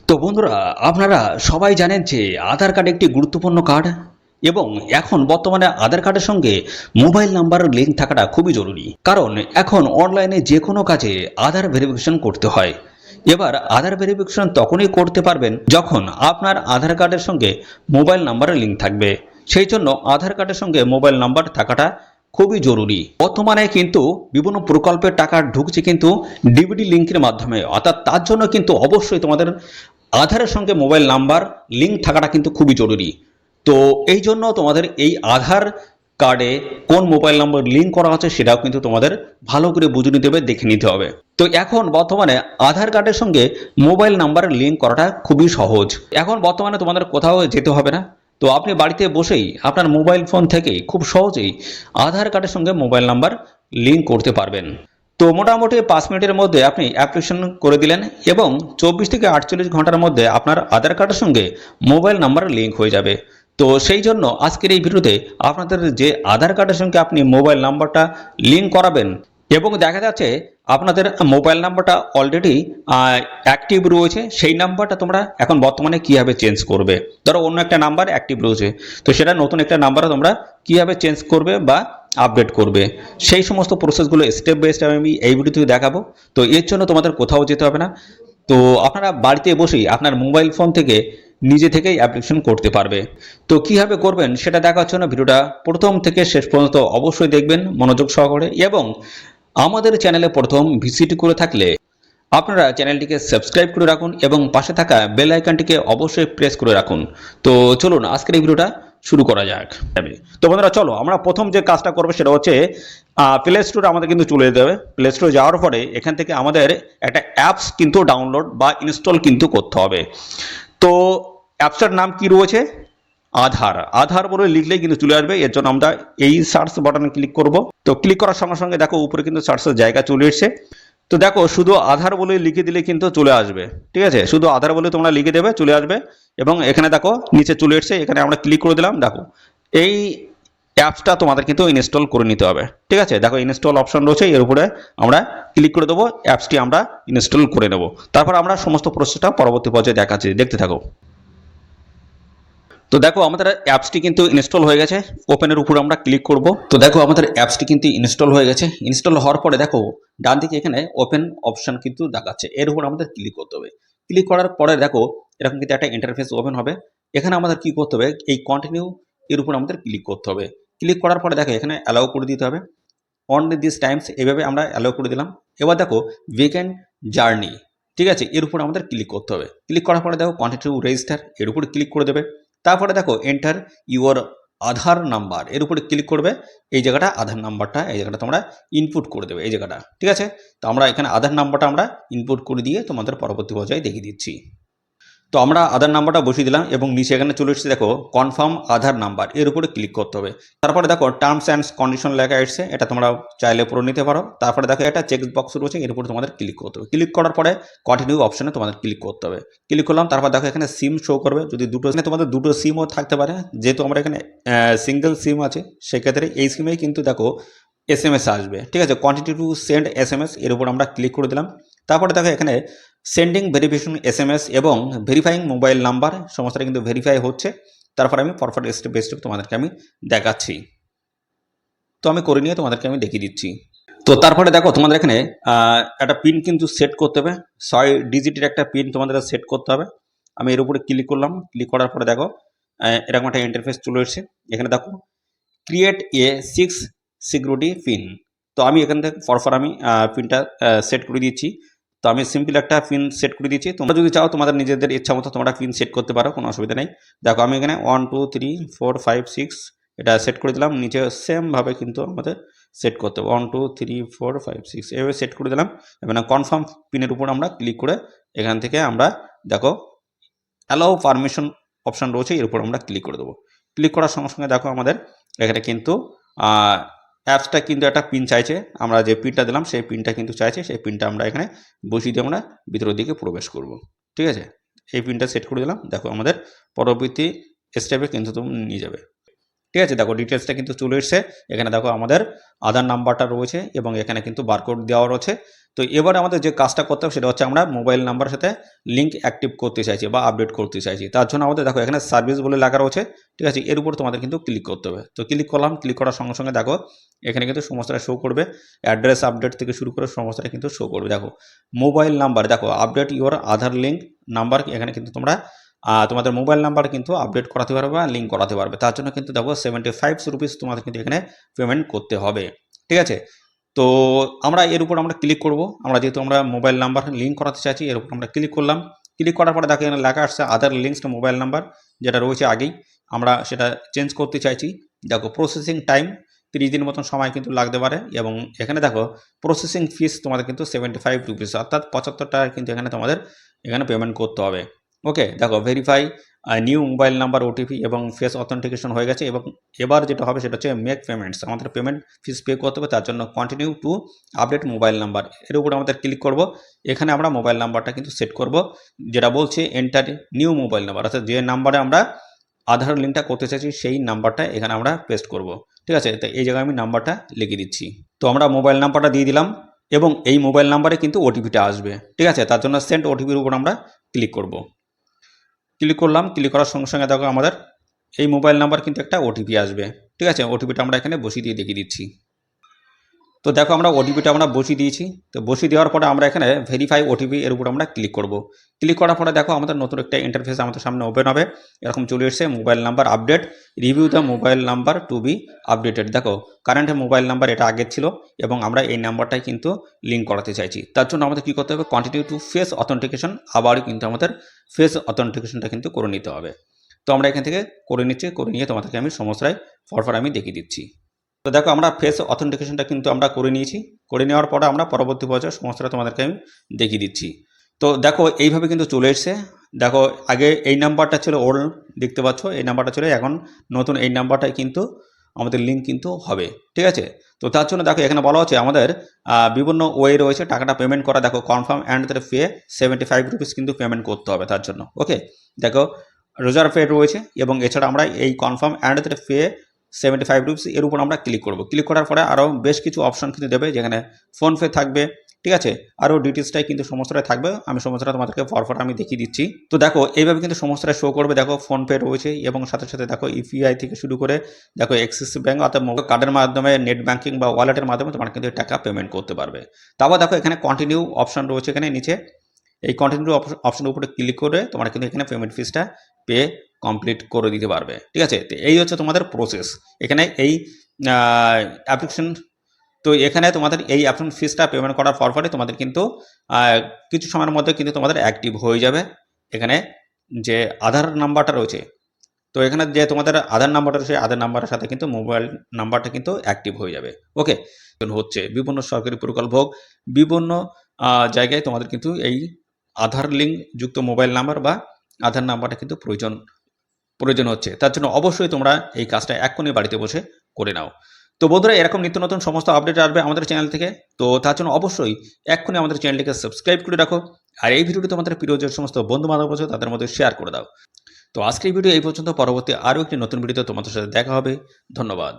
তো বন্ধুরা, আপনারা সবাই জানেন যে আধার কার্ড একটি গুরুত্বপূর্ণ কার্ড এবং এখন বর্তমানে আধার কার্ডের সঙ্গে মোবাইল নাম্বার লিঙ্ক থাকাটা খুবই জরুরি। কারণ এখন অনলাইনে যে কোনো কাজে আধার ভেরিফিকেশন করতে হয়। এবার আধার ভেরিফিকেশন তখনই করতে পারবেন যখন আপনার আধার কার্ডের সঙ্গে মোবাইল নাম্বারের লিঙ্ক থাকবে। সেই জন্য আধার কার্ডের সঙ্গে মোবাইল নাম্বার থাকাটা খুবই জরুরি। বর্তমানে কিন্তু বিভিন্ন প্রকল্পের টাকা ঢুকছে কিন্তু ডিবিটি লিঙ্কের মাধ্যমে, অর্থাৎ তার জন্য কিন্তু অবশ্যই তোমাদের আধারের সঙ্গে মোবাইল নাম্বার লিঙ্ক থাকাটা কিন্তু খুবই জরুরি। তো এই জন্য তোমাদের এই আধার কার্ডে কোন মোবাইল নাম্বার লিঙ্ক করা আছে সেটাও কিন্তু তোমাদের ভালো করে বুঝে নিতে হবে, দেখে নিতে হবে। তো এখন বর্তমানে আধার কার্ডের সঙ্গে মোবাইল নাম্বারের লিঙ্ক করাটা খুবই সহজ। এখন বর্তমানে তোমাদের কোথাও যেতে হবে না। তো আপনি বাড়িতে বসেই আপনার মোবাইল ফোন থেকে খুব সহজেই আধার কার্ডের সঙ্গে মোবাইল নাম্বার লিঙ্ক করতে পারবেন। তো মোটামুটি 5 মিনিটের মধ্যে আপনি অ্যাপ্লিকেশন করে দিলেন এবং 24 থেকে 48 ঘন্টার মধ্যে আপনার আধার কার্ডের সঙ্গে মোবাইল নাম্বার লিঙ্ক হয়ে যাবে। তো সেই জন্য আজকের এই ভিডিওতে আপনাদের যে আধার কার্ডের সঙ্গে আপনি মোবাইল নাম্বারটা লিঙ্ক করাবেন এবং দেখা যাচ্ছে আপনাদের মোবাইল নাম্বারটা অলরেডি অ্যাক্টিভ রয়েছে, সেই নাম্বারটা তোমরা এখন বর্তমানে কীভাবে চেঞ্জ করবে। ধরো অন্য একটা নাম্বার অ্যাক্টিভ রয়েছে, তো সেটা নতুন একটা নাম্বারে তোমরা কীভাবে চেঞ্জ করবে বা আপডেট করবে, সেই সমস্ত প্রসেসগুলো স্টেপ বাই স্টেপ আমি এই ভিডিওতে দেখাবো। তো এর জন্য তোমাদের কোথাও যেতে হবে না। তো আপনারা বাড়িতে বসেই আপনার মোবাইল ফোন থেকে নিজে থেকেই অ্যাপ্লিকেশন করতে পারবে। তো কীভাবে করবেন সেটা দেখার জন্য ভিডিওটা প্রথম থেকে শেষ পর্যন্ত অবশ্যই দেখবেন মনোযোগ সহকারে, এবং আমাদের চ্যানেলে প্রথম ভিজিট করে থাকলে আপনারা চ্যানেলটিকে সাবস্ক্রাইব করে রাখুন এবং পাশে থাকা বেল আইকনটিকে অবশ্যই প্রেস করে রাখুন। তো চলুন আজকের এই ভিডিওটা শুরু করা যাক। তো বন্ধুরা চলো, আমরা প্রথম যে কাজটা করবো সেটা হচ্ছে প্লে স্টোরে আমাদের কিন্তু চলে যেতে হবে। প্লে স্টোরে যাওয়ার পরে এখান থেকে আমাদের একটা অ্যাপস কিন্তু ডাউনলোড বা ইনস্টল কিন্তু করতে হবে। তো অ্যাপসটার নাম কি রয়েছে? আধার। আধার বলে লিখলেই কিন্তু চলে আসবে। এর জন্য আমরা এই সার্চ বাটনে ক্লিক করব। তো ক্লিক করার সঙ্গে সঙ্গে দেখো উপরে কিন্তু সার্চের জায়গা চলে এসেছে। তো দেখো শুধু আধার বলে লিখে দিলে কিন্তু চলে আসবে, ঠিক আছে? শুধু আধার বলে তোমরা লিখে দেবে, চলে আসবে। এবং এখানে দেখো নিচে চলে এসেছে, এখানে আমরা ক্লিক করে দিলাম। দেখো এই অ্যাপসটা তোমাদের কিন্তু ইনস্টল করে নিতে হবে, ঠিক আছে? দেখো ইনস্টল অপশন রয়েছে, এর উপরে আমরা ক্লিক করে দেবো, অ্যাপসটি আমরা ইনস্টল করে নেব। তারপর আমরা সমস্ত প্রসেসটা পরবর্তী পর্যায়ে দেখাচ্ছি, দেখতে থাকো। তো দেখো আমাদের অ্যাপসটি কিন্তু ইনস্টল হয়ে গেছে। ওপেনের উপর আমরা ক্লিক করব। তো দেখো আমাদের অ্যাপসটি কিন্তু ইনস্টল হয়ে গেছে। ইনস্টল হওয়ার পরে দেখো ডান দিকে এখানে ওপেন অপশন কিন্তু দেখাচ্ছে, এর উপর আমাদের ক্লিক করতে হবে। ক্লিক করার পরে দেখো এরকম কিন্তু একটা ইন্টারফেস ওপেন হবে। এখানে আমাদের কি করতে হবে, এই কন্টিনিউ এর উপর আমাদের ক্লিক করতে হবে। ক্লিক করার পরে দেখো এখানে অ্যালাউ করে দিতে হবে। অনলি দিস টাইমস এইভাবে আমরা অ্যালাউ করে দিলাম। এবার দেখো উইকেন্ড জার্নি, ঠিক আছে, এর উপর আমাদের ক্লিক করতে হবে। ক্লিক করার পরে দেখো কন্টিনিউ রেজিস্টার, এর উপরে ক্লিক করে দেবে। তারপরে দেখো এন্টার ইউর আধার নাম্বার, এর উপরে ক্লিক করবে। এই জায়গাটা আধার নাম্বারটা, এই জায়গাটা তোমরা ইনপুট করে দেবে, এই জায়গাটা, ঠিক আছে? তো আমরা এখানে আধার নাম্বারটা আমরা ইনপুট করে দিয়ে তোমাদের পরবর্তী পর্যায়ে দেখিয়ে দিচ্ছি। তো আমরা আধার নাম্বারটা বসিয়ে দিলাম এবং নিচে এখানে চলে এসেছে দেখো কনফার্ম আধার নাম্বার, এর উপরে ক্লিক করতে হবে। তারপরে দেখো টার্মস অ্যান্ড কন্ডিশন লেখা এসেছে, এটা তোমরা চাইলে পড়ে নিতে পারো। তারপরে দেখো একটা চেক বক্স রয়েছে, এর উপরে তোমাদের ক্লিক করতে হবে। ক্লিক করার পরে কন্টিনিউ অপশনে তোমাদের ক্লিক করতে হবে। ক্লিক করলাম, তারপর দেখো এখানে সিম শো করবে। যদি তোমাদের দুটো সিমও থাকতে পারে, যেহেতু আমরা এখানে সিঙ্গেল সিম আছে, সেক্ষেত্রে এই সিমেই কিন্তু দেখো SMS আসবে, ঠিক আছে? কোয়ান্টিটি টু সেন্ড SMS, এর উপর আমরা ক্লিক করে দিলাম। তারপরে দেখো এখানে সেন্ডিং ভেরিফিকেশন SMS এবং ভেরিফাইং মোবাইল নাম্বার সমস্তটা কিন্তু ভেরিফাই হচ্ছে। তারপর আমি পরপর স্টেপ বাই স্টেপ তোমাদেরকে আমি দেখাচ্ছি। তো আমি করে নিয়ে তোমাদেরকে আমি দেখিয়ে দিচ্ছি। তো তারপরে দেখো তোমাদের এখানে একটা পিন কিন্তু সেট করতে হবে। 6 ডিজিটের একটা পিন তোমাদের সেট করতে হবে। আমি এর উপরে ক্লিক করলাম। ক্লিক করার পরে দেখো এরকম একটা ইন্টারফেস চলে এসেছে। এখানে দেখো ক্রিয়েট এ 6 সিকিউরিটি পিন। তো আমি এখান থেকে পরপর আমি পিনটা সেট করে দিচ্ছি। তো আমি সিম্পল একটা পিন সেট করে দিচ্ছি। তোমরা যদি চাও তোমাদের নিজেদের ইচ্ছা মতো তোমরা পিন সেট করতে পারো, কোনো অসুবিধা নেই। দেখো আমি এখানে 1 2 3 4 5 6 এটা সেট করে দিলাম। নিচে সেমভাবে কিন্তু আমাদের সেট করতে হবে, 1 2 3 4 5 6 এভাবে সেট করে দিলাম। এবং কনফার্ম পিনের উপর আমরা ক্লিক করে এখান থেকে আমরা দেখো অ্যালাউ পারমিশন অপশান রয়েছে, এর উপর আমরা ক্লিক করে দেবো। ক্লিক করার সঙ্গে সঙ্গে দেখো আমাদের এখানে কিন্তু অ্যাপসটা কিন্তু একটা পিন চাইছে। আমরা যে পিনটা দিলাম সেই পিনটা কিন্তু চাইছে, সেই পিনটা আমরা এখানে বসিয়ে দিয়ে আমরা ভিতরের দিকে প্রবেশ করব, ঠিক আছে? এই পিনটা সেট করে দিলাম। দেখো আমাদের পরবর্তী স্টেপে কিন্তু তুমি নিয়ে যাবে, ঠিক আছে, দেখো ডিটেলসটা কিন্তু চলে এসছে। এখানে দেখো আমাদের আধার নাম্বারটা রয়েছে এবং এখানে কিন্তু বারকোড দেওয়া রয়েছে। তো এবার আমাদের যে কাজটা করতে হবে সেটা হচ্ছে আমরা মোবাইল নাম্বারের সাথে লিঙ্ক অ্যাক্টিভ করতে চাইছি বা আপডেট করতে চাইছি। তার জন্য আমাদের দেখো এখানে সার্ভিস বলে লেখা রয়েছে, ঠিক আছে, এর উপর তোমাদের কিন্তু ক্লিক করতে হবে। তো ক্লিক করলাম, ক্লিক করার সঙ্গে সঙ্গে দেখো এখানে কিন্তু সমস্তটা শো করবে, অ্যাড্রেস আপডেট থেকে শুরু করে সমস্তটা কিন্তু শো করবে। দেখো মোবাইল নাম্বার, দেখো update your Aadhaar link number, এখানে কিন্তু তোমরা তোমাদের মোবাইল নাম্বার কিন্তু আপডেট করাতে পারবে বা লিঙ্ক করাতে পারবে। তার জন্য কিন্তু দেখো 75 রুপিস তোমাদের কিন্তু এখানে পেমেন্ট করতে হবে, ঠিক আছে। তো আমরা এর উপর আমরা ক্লিক করব, আমরা যেহেতু আমরা মোবাইল নাম্বার লিঙ্ক করাতে চাইছি এর উপর আমরা ক্লিক করলাম। ক্লিক করার পরে দেখো এখানে লেখা আসছে আদার লিঙ্কস টু মোবাইল নাম্বার, যেটা রয়েছে আগেই, আমরা সেটা চেঞ্জ করতে চাইছি। দেখো প্রসেসিং টাইম 30 দিন মতন সময় কিন্তু লাগতে পারে এবং এখানে দেখো প্রসেসিং ফিস তোমাদের কিন্তু 75 রুপিস, অর্থাৎ 75 টাকা কিন্তু এখানে তোমাদের এখানে পেমেন্ট করতে হবে। ওকে, দেখো verify new mobile number OTP এবং ফেস অথেন্টিকেশন হয়ে গেছে এবং এবার যেটা হবে সেটা হচ্ছে মেক পেমেন্টস, আমাদের পেমেন্ট ফিস পে করতে হবে। তার জন্য continue to update mobile number, এর উপর আমাদের ক্লিক করব। এখানে আমরা মোবাইল নাম্বারটা কিন্তু সেট করব, যেটা বলছে এন্টার নিউ মোবাইল নাম্বার, অর্থাৎ যে নাম্বারে আমরা আধার লিঙ্কটা করতে চাইছি সেই নাম্বারটা এখানে আমরা পেস্ট করব, ঠিক আছে। তো এই জায়গায় আমি নাম্বারটা লিখে দিচ্ছি। তো আমরা মোবাইল নাম্বারটা দিয়ে দিলাম এবং এই মোবাইল নাম্বারে কিন্তু ওটিপিটা আসবে, ঠিক আছে। তার জন্য সেন্ড ওটিপির উপর আমরা ক্লিক করব। ক্লিক করলাম, ক্লিক করার সঙ্গে সঙ্গে দেখো আমাদের এই মোবাইল নাম্বার কিন্তু একটা ওটিপি আসবে, ঠিক আছে। ওটিপিটা আমরা এখানে বসিয়ে দিয়ে দেখিয়ে দিচ্ছি। তো দেখো আমরা ওটিপিটা আমরা বসিয়ে দিয়েছি। তো বসিয়ে দেওয়ার পরে আমরা এখানে ভেরিফাই ওটিপি এর উপর আমরা ক্লিক করব। ক্লিক করার পরে দেখো আমাদের নতুন একটা ইন্টারফেস আমাদের সামনে ওপেন হবে, এরকম চলে এসেছে mobile number update, review the mobile number to be updated. দেখো কারেন্ট মোবাইল নাম্বার এটা আগের ছিল এবং আমরা এই নাম্বারটাই কিন্তু লিঙ্ক করাতে চাইছি। তার জন্য আমাদের কী করতে হবে, কন্টিনিউ টু ফেস অথেন্টিকেশন, আবারও কিন্তু আমাদের ফেস অথেন্টিকেশনটা কিন্তু করে নিতে হবে। তো আমরা এখান থেকে করে নিচ্ছি, করে নিয়ে তোমাদেরকে আমি সমস্যায় ফরফর আমি দেখিয়ে দিচ্ছি। তো দেখো আমরা ফেস অথেন্টিকেশনটা কিন্তু আমরা করে নিয়েছি, করে নেওয়ার পরে আমরা পরবর্তী পর্যায়ে সমস্যাটা তোমাদেরকে আমি দেখিয়ে দিচ্ছি। তো দেখো এইভাবে কিন্তু চলে এসছে। দেখো আগে এই নাম্বারটা ছিল ওল্ড, দেখতে পাচ্ছ এই নাম্বারটা ছিল, এখন নতুন এই নাম্বারটাই কিন্তু আমাদের লিঙ্ক কিন্তু হবে, ঠিক আছে। তো তার জন্য দেখো এখানে বলা হচ্ছে আমাদের বিভিন্ন ওয়ে রয়েছে টাকাটা পেমেন্ট করা। দেখো কনফার্ম অ্যান্ড পে 75 রুপিস কিন্তু পেমেন্ট করতে হবে তার জন্য। ওকে, দেখো রিজার্ভ পে রয়েছে এবং এছাড়া আমরা এই কনফার্ম অ্যান্ড পে 75 রুপিস এর উপর আমরা ক্লিক করব। ক্লিক করার পরে আরও বেশ কিছু অপশন কিন্তু দেবে, যেখানে ফোনপে থাকবে, ঠিক আছে, আরও ডিটেলসটাই কিন্তু সমস্তটাই থাকবে। আমি সমস্তটা তোমাদেরকে ফরফর আমি দেখিয়ে দিচ্ছি। তো দেখো এইভাবে কিন্তু সমস্তটা শো করবে। দেখো ফোনপে রয়েছে এবং সাথে সাথে দেখো ইউপিআই থেকে শুরু করে দেখো অ্যাক্সিস ব্যাঙ্ক অর্থাৎ কার্ডের মাধ্যমে, নেট ব্যাঙ্কিং বা ওয়ালেটের মাধ্যমে তোমরা কিন্তু টাকা পেমেন্ট করতে পারবে। তারপর দেখো এখানে কন্টিনিউ অপশন রয়েছে এখানে নিচে, এই কন্টিনিউ অপশনের উপরে ক্লিক করে তোমরা কিন্তু এখানে পেমেন্ট ফিসটা পে কমপ্লিট করে দিতে পারবে, ঠিক আছে। তো এই হচ্ছে তোমাদের প্রসেস এখানে এই অ্যাপ্লিকেশন। তো এখানে তোমাদের এই অ্যাপ্লিকেশন ফিসটা পেমেন্ট করার পরে তোমাদের কিন্তু কিছু সময়ের মধ্যে কিন্তু তোমাদের অ্যাক্টিভ হয়ে যাবে এখানে যে আধার নাম্বারটা রয়েছে। তো এখানে যে তোমাদের আধার নাম্বারটা রয়েছে আধার নাম্বারের সাথে কিন্তু মোবাইল নাম্বারটা কিন্তু অ্যাক্টিভ হয়ে যাবে। ওকে, হচ্ছে বিভিন্ন সরকারি প্রকল্প হোক, বিভিন্ন জায়গায় তোমাদের কিন্তু এই আধার লিঙ্ক যুক্ত মোবাইল নাম্বার বা আধার নাম্বারটা কিন্তু প্রয়োজন হচ্ছে। তার জন্য অবশ্যই তোমরা এই কাজটা এক্ষুনি বাড়িতে বসে করে নাও। তো বন্ধুরা এরকম নিত্য নতুন সমস্ত আপডেট আসবে আমাদের চ্যানেল থেকে। তো তার জন্য অবশ্যই এক্ষুনি আমাদের চ্যানেলটিকে সাবস্ক্রাইব করে রাখো আর এই ভিডিওটি তোমাদের প্রিয় যে সমস্ত বন্ধু বান্ধব আছে তাদের মধ্যে শেয়ার করে দাও। তো আজকের ভিডিও এই পর্যন্ত, পরবর্তী আরও একটি নতুন ভিডিওতে তোমাদের সাথে দেখা হবে। ধন্যবাদ।